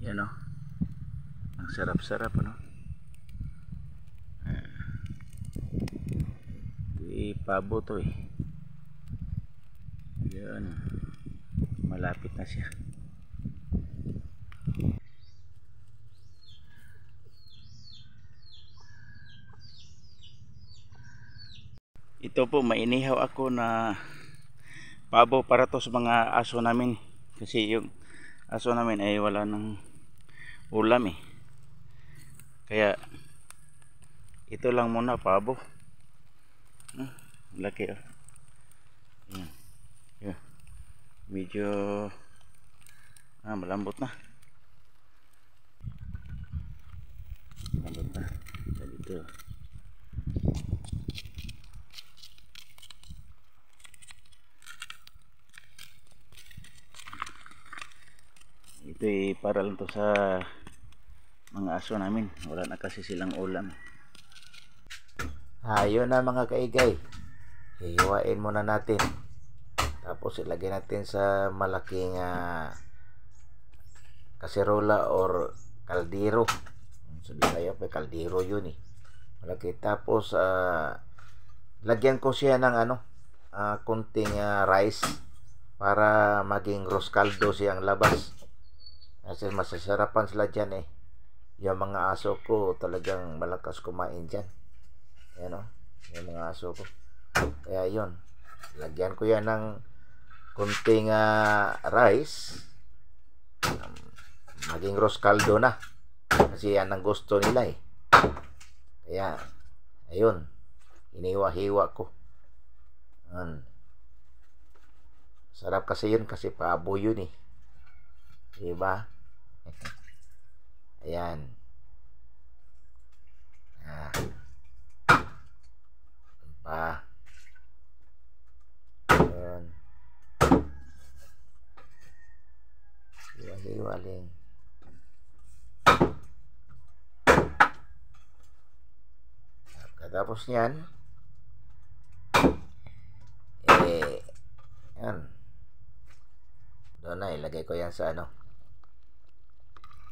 Yan o. Ang sarap-sarap ano. Pabo to eh. Yan. Malapit na siya. Ito po, mainihaw ako na pabo para to sa mga aso namin. Kasi yung aso namin ay wala ng ulam eh. Kaya ito lang muna pabo. Laki oh. Yan. Medyo malambot na. Malambot na. Dito. Ito ay para lang to sa mga aso namin. Wala na kasi silang ulam. Ayun na mga kaigay. Hihiwain muna natin. Tapos ilagay natin sa malaking kaserola or kaldero. Sabi tayo, may kaldero yun eh. Malaki. Tapos lagyan ko siya ng kunting rice para maging roscaldo siyang labas. Kasi masasarapan sila dyan eh. Yung mga aso ko talagang malakas kumain dyan. Ayan o, yung mga aso ko. Kaya yun, lagyan ko yan ng kunting rice. Maging roscaldo na. Kasi yan ang gusto nila eh. Kaya, ayun, iniwa-hiwa ko. Sarap kasi yun kasi pabo yun eh. Diba? Ayan. Pa. Ayan. Hiwa-hiwaling. Tapos niyan, yan. Doon na, ilagay ko yan sa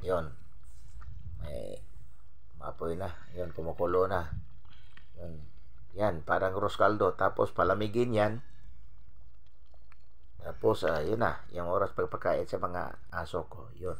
yun. May mapoy na. Yun, kumukulo na. Yun. Yan, parang roscaldo. Tapos palamigin yan. Tapos, yun na. Yung oras pagpakain sa mga aso ko. Yun.